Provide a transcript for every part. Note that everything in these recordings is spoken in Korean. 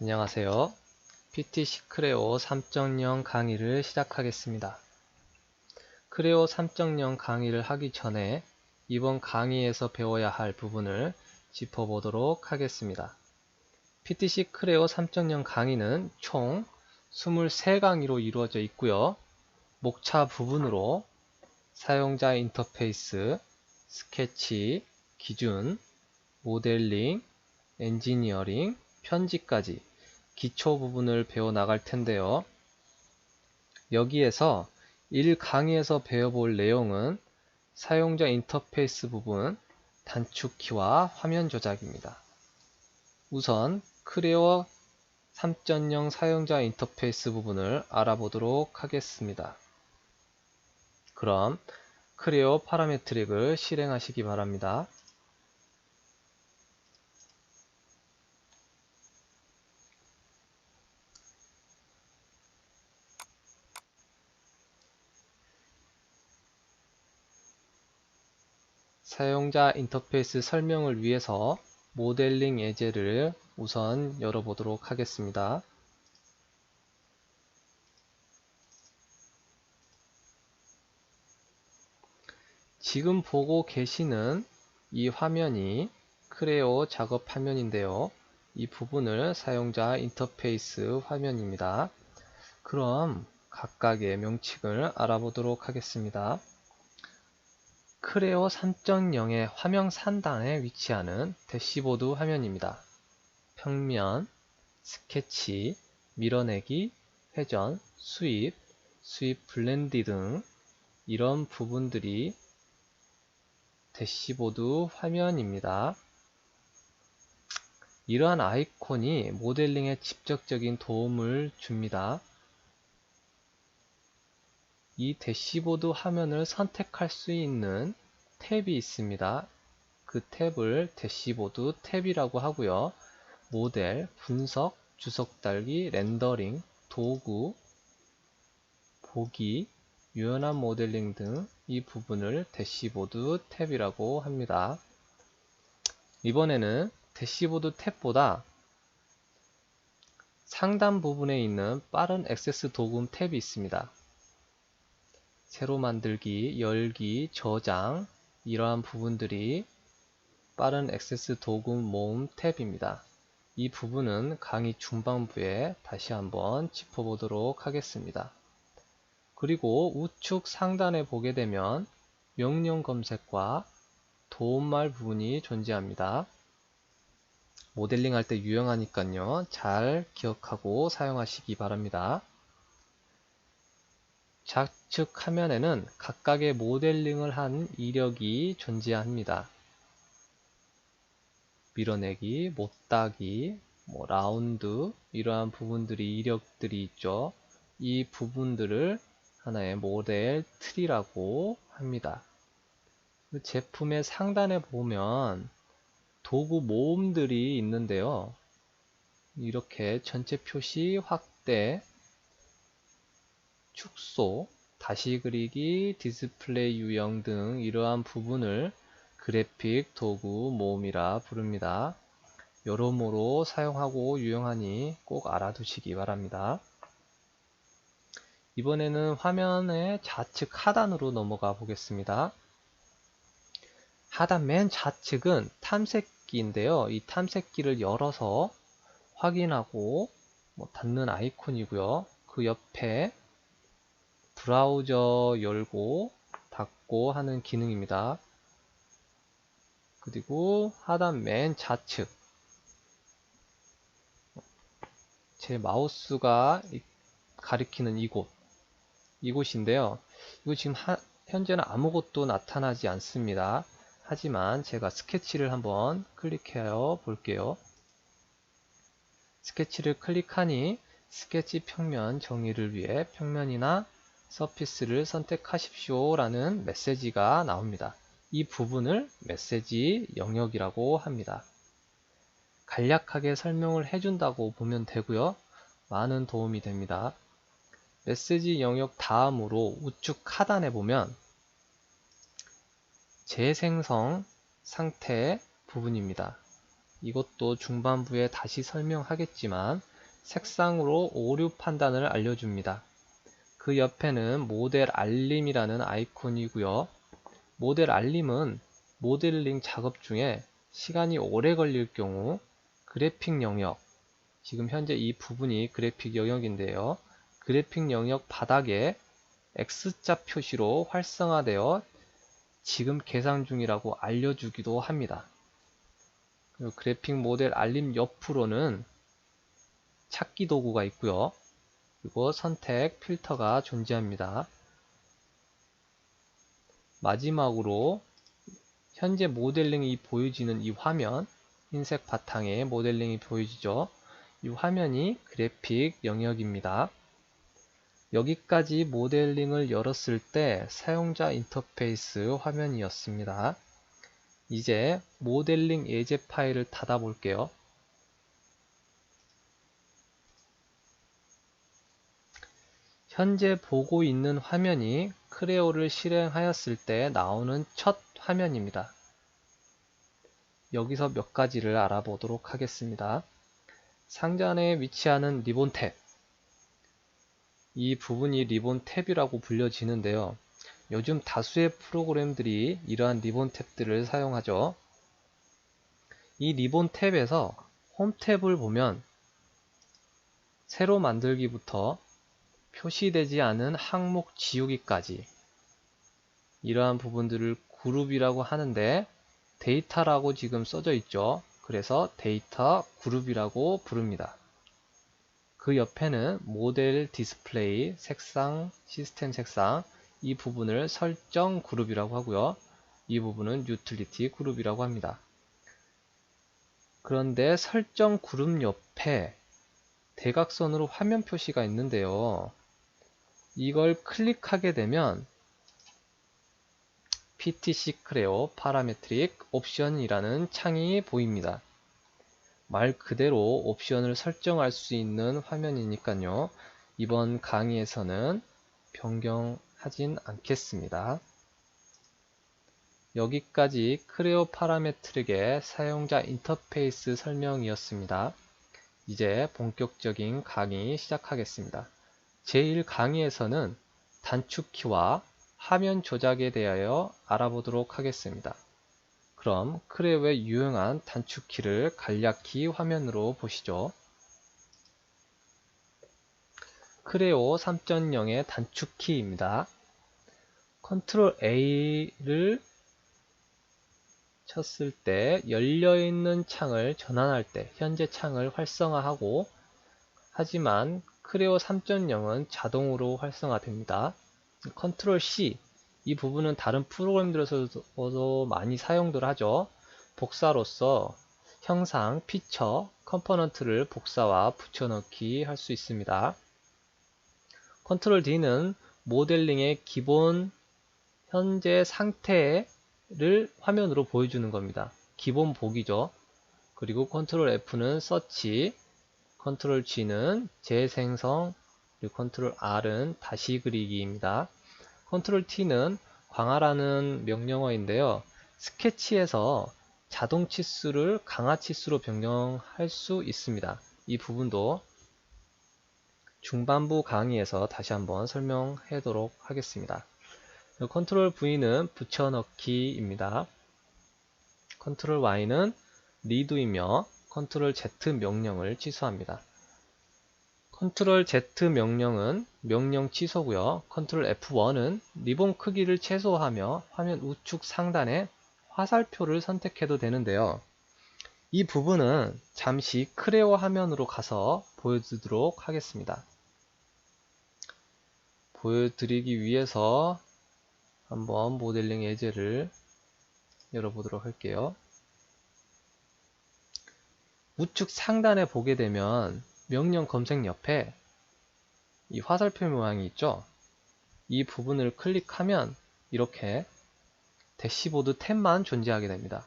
안녕하세요. PTC 크레오 3.0 강의를 시작하겠습니다. 크레오 3.0 강의를 하기 전에 이번 강의에서 배워야 할 부분을 짚어보도록 하겠습니다. PTC 크레오 3.0 강의는 총 23강의로 이루어져 있고요. 목차 부분으로 사용자 인터페이스, 스케치, 기준, 모델링, 엔지니어링, 편집까지 기초 부분을 배워 나갈 텐데요. 여기에서 1강의에서 배워볼 내용은 사용자 인터페이스 부분, 단축키와 화면 조작입니다. 우선 크레오 3.0 사용자 인터페이스 부분을 알아보도록 하겠습니다. 그럼 크레오 파라메트릭을 실행하시기 바랍니다. 사용자 인터페이스 설명을 위해서 모델링 예제를 우선 열어보도록 하겠습니다. 지금 보고 계시는 이 화면이 크레오 작업 화면인데요. 이 부분을 사용자 인터페이스 화면입니다. 그럼 각각의 명칭을 알아보도록 하겠습니다. 크레오 3.0의 화면 상단에 위치하는 대시보드 화면입니다. 평면, 스케치, 밀어내기, 회전, 수입, 수입 블렌디 등 이런 부분들이 대시보드 화면입니다. 이러한 아이콘이 모델링에 직접적인 도움을 줍니다. 이 대시보드 화면을 선택할 수 있는 탭이 있습니다. 그 탭을 대시보드 탭이라고 하고요. 모델, 분석, 주석 달기, 렌더링, 도구, 보기, 유연한 모델링 등 이 부분을 대시보드 탭이라고 합니다. 이번에는 대시보드 탭보다 상단 부분에 있는 빠른 액세스 도금 탭이 있습니다. 새로 만들기, 열기, 저장 이러한 부분들이 빠른 액세스 도금 모음 탭입니다. 이 부분은 강의 중반부에 다시 한번 짚어보도록 하겠습니다. 그리고 우측 상단에 보게 되면 명령 검색과 도움말 부분이 존재합니다. 모델링 할 때 유용하니까요. 잘 기억하고 사용하시기 바랍니다. 좌측 화면에는 각각의 모델링을 한 이력이 존재합니다. 밀어내기, 못따기, 라운드 이러한 부분들이 이력들이 있죠. 이 부분들을 하나의 모델 트리라고 합니다. 제품의 상단에 보면 도구 모음들이 있는데요. 이렇게 전체 표시, 확대, 축소, 다시 그리기, 디스플레이 유형 등 이러한 부분을 그래픽 도구 모음이라 부릅니다. 여러모로 사용하고 유용하니 꼭 알아두시기 바랍니다. 이번에는 화면의 좌측 하단으로 넘어가 보겠습니다. 하단 맨 좌측은 탐색기인데요. 이 탐색기를 열어서 확인하고 닫는 아이콘이고요. 그 옆에 브라우저 열고 닫고 하는 기능입니다. 그리고 하단 맨 좌측 제 마우스가 가리키는 이곳인데요. 이거 지금 현재는 아무것도 나타나지 않습니다. 하지만 제가 스케치를 한번 클릭하여 볼게요. 스케치를 클릭하니 스케치 평면 정의를 위해 평면이나 서피스를 선택하십시오 라는 메시지가 나옵니다. 이 부분을 메시지 영역이라고 합니다. 간략하게 설명을 해준다고 보면 되고요. 많은 도움이 됩니다. 메시지 영역 다음으로 우측 하단에 보면 재생성 상태 부분입니다. 이것도 중반부에 다시 설명하겠지만 색상으로 오류 판단을 알려줍니다. 그 옆에는 모델 알림이라는 아이콘이고요. 모델 알림은 모델링 작업 중에 시간이 오래 걸릴 경우 그래픽 영역, 지금 현재 이 부분이 그래픽 영역인데요. 그래픽 영역 바닥에 X자 표시로 활성화되어 지금 계산 중이라고 알려주기도 합니다. 그리고 그래픽 모델 알림 옆으로는 찾기 도구가 있고요. 그리고 선택 필터가 존재합니다. 마지막으로 현재 모델링이 보여지는 이 화면, 흰색 바탕에 모델링이 보여지죠. 이 화면이 그래픽 영역입니다. 여기까지 모델링을 열었을 때 사용자 인터페이스 화면이었습니다. 이제 모델링 예제 파일을 닫아 볼게요. 현재 보고 있는 화면이 크레오를 실행하였을 때 나오는 첫 화면입니다. 여기서 몇 가지를 알아보도록 하겠습니다. 상자 내에 위치하는 리본 탭, 이 부분이 리본 탭이라고 불려지는데요. 요즘 다수의 프로그램들이 이러한 리본 탭들을 사용하죠. 이 리본 탭에서 홈 탭을 보면 새로 만들기부터 표시되지 않은 항목 지우기까지 이러한 부분들을 그룹이라고 하는데 데이터라고 지금 써져 있죠. 그래서 데이터 그룹이라고 부릅니다. 그 옆에는 모델 디스플레이, 색상, 시스템 색상, 이 부분을 설정 그룹이라고 하고요. 이 부분은 유틸리티 그룹이라고 합니다. 그런데 설정 그룹 옆에 대각선으로 화면 표시가 있는데요. 이걸 클릭하게 되면 PTC 크레오 파라메트릭 옵션이라는 창이 보입니다. 말 그대로 옵션을 설정할 수 있는 화면이니까요. 이번 강의에서는 변경하진 않겠습니다. 여기까지 크레오 파라메트릭의 사용자 인터페이스 설명이었습니다. 이제 본격적인 강의 시작하겠습니다. 제1강의에서는 단축키와 화면 조작에 대하여 알아보도록 하겠습니다. 그럼 크레오의 유용한 단축키를 간략히 화면으로 보시죠. 크레오 3.0의 단축키입니다. 컨트롤 A를 쳤을 때 열려있는 창을 전환할 때 현재 창을 활성화하고, 하지만 크레오 3.0은 자동으로 활성화됩니다. 컨트롤 C, 이 부분은 다른 프로그램들에서도 많이 사용들 하죠. 복사로서 형상, 피처, 컴포넌트를 복사와 붙여넣기 할 수 있습니다. 컨트롤 D는 모델링의 기본 현재 상태를 화면으로 보여주는 겁니다. 기본 보기죠. 그리고 컨트롤 F는 서치, 컨트롤 G는 재생성, 그리고 컨트롤 R은 다시 그리기입니다. 컨트롤 T는 광활하는 명령어인데요. 스케치에서 자동 치수를 강화 치수로 변경할 수 있습니다. 이 부분도 중반부 강의에서 다시 한번 설명하도록 하겠습니다. 컨트롤 V는 붙여넣기입니다. 컨트롤 Y는 리두이며 컨트롤 Z 명령을 취소합니다. 컨트롤 Z 명령은 명령 취소고요. 컨트롤 F1은 리본 크기를 최소화하며 화면 우측 상단에 화살표를 선택해도 되는데요. 이 부분은 잠시 크레오 화면으로 가서 보여드리도록 하겠습니다. 보여드리기 위해서 한번 모델링 예제를 열어보도록 할게요. 우측 상단에 보게 되면 명령 검색 옆에 이 화살표 모양이 있죠. 이 부분을 클릭하면 이렇게 대시보드 탭만 존재하게 됩니다.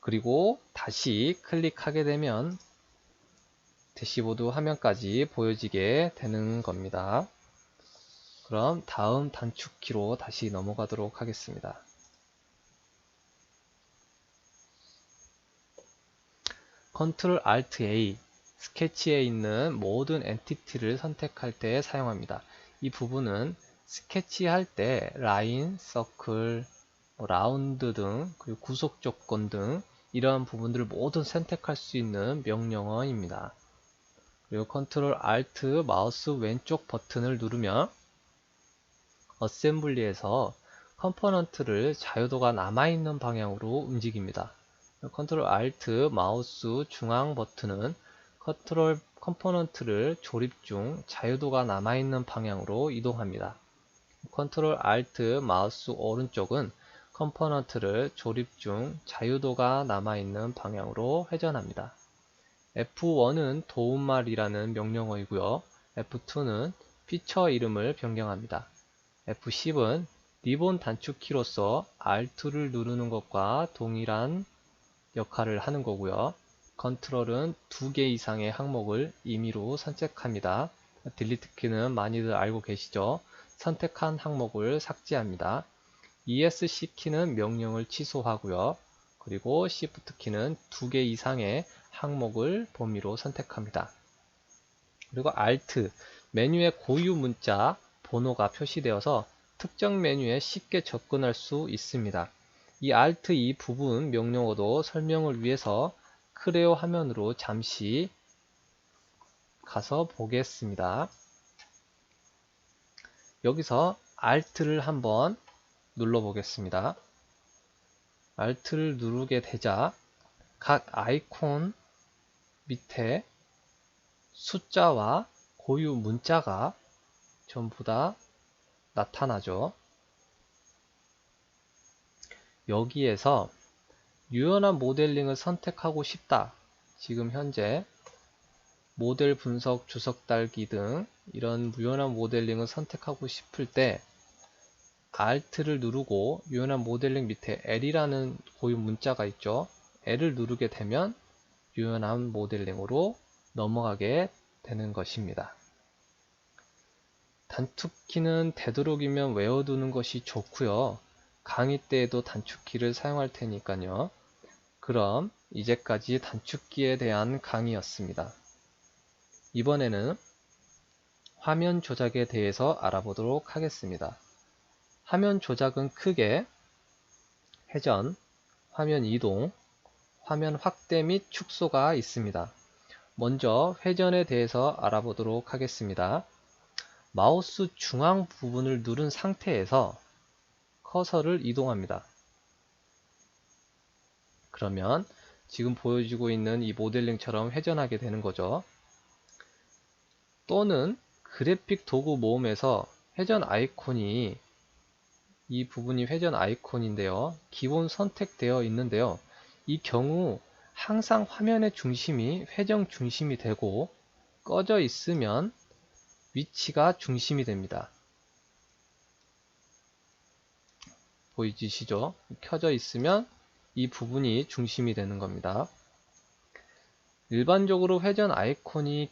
그리고 다시 클릭하게 되면 대시보드 화면까지 보여지게 되는 겁니다. 그럼 다음 단축키로 다시 넘어가도록 하겠습니다. Ctrl Alt A, 스케치에 있는 모든 엔티티를 선택할 때 사용합니다. 이 부분은 스케치할 때 라인, 서클, 라운드 등 그리고 구속 조건 등 이러한 부분들을 모두 선택할 수 있는 명령어입니다. 그리고 Ctrl Alt 마우스 왼쪽 버튼을 누르면 어셈블리에서 컴포넌트를 자유도가 남아있는 방향으로 움직입니다. Ctrl Alt 마우스 중앙 버튼은 컴포넌트를 조립 중 자유도가 남아있는 방향으로 이동합니다. Ctrl Alt 마우스 오른쪽은 컴포넌트를 조립 중 자유도가 남아있는 방향으로 회전합니다. F1은 도움말이라는 명령어이고요. F2는 피처 이름을 변경합니다. F10은 리본 단축키로서 Alt를 누르는 것과 동일한 역할을 하는 거고요. 컨트롤은 2개 이상의 항목을 임의로 선택합니다. 딜리트 키는 많이들 알고 계시죠? 선택한 항목을 삭제합니다. ESC 키는 명령을 취소하고요. 그리고 Shift 키는 2개 이상의 항목을 범위로 선택합니다. 그리고 Alt, 메뉴의 고유 문자, 번호가 표시되어서 특정 메뉴에 쉽게 접근할 수 있습니다. 이 Alt 이 부분 명령어도 설명을 위해서 클레어 화면으로 잠시 가서 보겠습니다. 여기서 Alt를 한번 눌러 보겠습니다. Alt를 누르게 되자 각 아이콘 밑에 숫자와 고유 문자가 전부 다 나타나죠. 여기에서 유연한 모델링을 선택하고 싶다. 지금 현재 모델 분석, 주석 달기 등 이런 유연한 모델링을 선택하고 싶을 때 Alt를 누르고 유연한 모델링 밑에 L이라는 고유 문자가 있죠. L을 누르게 되면 유연한 모델링으로 넘어가게 되는 것입니다. 단축키는 되도록이면 외워두는 것이 좋고요. 강의 때에도 단축키를 사용할 테니까요. 그럼 이제까지 단축키에 대한 강의였습니다. 이번에는 화면 조작에 대해서 알아보도록 하겠습니다. 화면 조작은 크게 회전, 화면 이동, 화면 확대 및 축소가 있습니다. 먼저 회전에 대해서 알아보도록 하겠습니다. 마우스 중앙 부분을 누른 상태에서 커서를 이동합니다. 그러면 지금 보여지고 있는 이 모델링처럼 회전하게 되는 거죠. 또는 그래픽 도구 모음에서 회전 아이콘이 이 부분이 회전 아이콘인데요. 기본 선택되어 있는데요. 이 경우 항상 화면의 중심이 회전 중심이 되고 꺼져 있으면 위치가 중심이 됩니다. 보이시죠? 켜져 있으면 이 부분이 중심이 되는 겁니다. 일반적으로 회전 아이콘이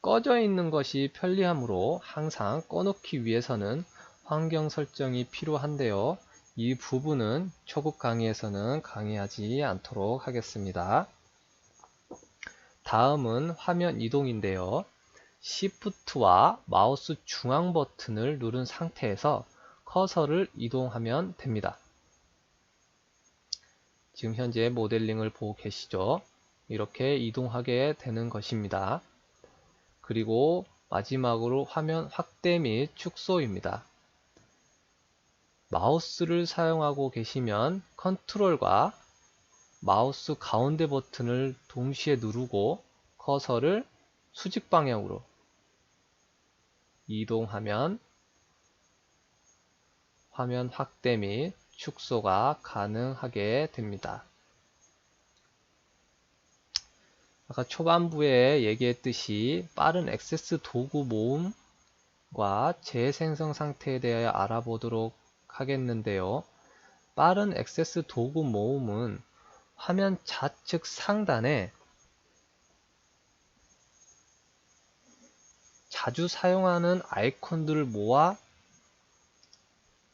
꺼져 있는 것이 편리하므로 항상 꺼놓기 위해서는 환경 설정이 필요한데요. 이 부분은 초급 강의에서는 강의하지 않도록 하겠습니다. 다음은 화면 이동인데요. Shift와 마우스 중앙 버튼을 누른 상태에서 커서를 이동하면 됩니다. 지금 현재 모델링을 보고 계시죠? 이렇게 이동하게 되는 것입니다. 그리고 마지막으로 화면 확대 및 축소입니다. 마우스를 사용하고 계시면 컨트롤과 마우스 가운데 버튼을 동시에 누르고 커서를 수직 방향으로 이동하면 화면 확대 및 축소가 가능하게 됩니다. 아까 초반부에 얘기했듯이 빠른 액세스 도구 모음과 재생성 상태에 대해 알아보도록 하겠는데요. 빠른 액세스 도구 모음은 화면 좌측 상단에 자주 사용하는 아이콘들을 모아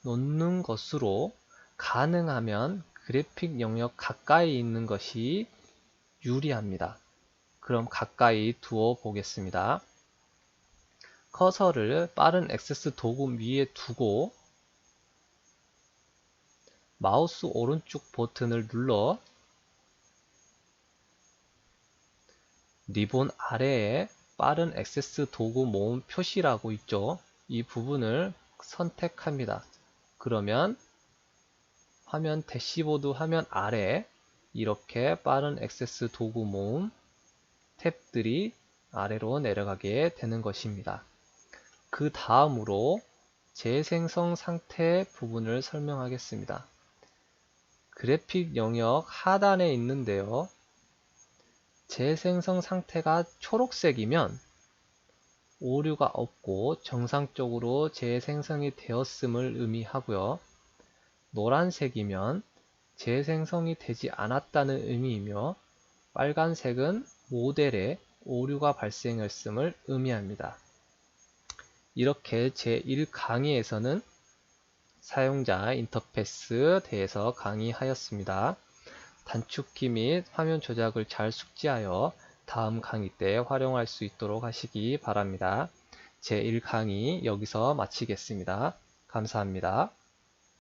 놓는 것으로 가능하면 그래픽 영역 가까이 있는 것이 유리합니다. 그럼 가까이 두어 보겠습니다. 커서를 빠른 액세스 도구 위에 두고 마우스 오른쪽 버튼을 눌러 리본 아래에 빠른 액세스 도구 모음 표시라고 있죠. 이 부분을 선택합니다. 그러면 화면 대시보드 화면 아래 이렇게 빠른 액세스 도구 모음 탭들이 아래로 내려가게 되는 것입니다. 그 다음으로 재생성 상태 부분을 설명하겠습니다. 그래픽 영역 하단에 있는데요. 재생성 상태가 초록색이면 오류가 없고 정상적으로 재생성이 되었음을 의미하고요. 노란색이면 재생성이 되지 않았다는 의미이며 빨간색은 모델에 오류가 발생했음을 의미합니다. 이렇게 제1강의에서는 사용자 인터페이스에 대해서 강의하였습니다. 단축키 및 화면 조작을 잘 숙지하여 다음 강의 때 활용할 수 있도록 하시기 바랍니다. 제1강의 여기서 마치겠습니다. 감사합니다.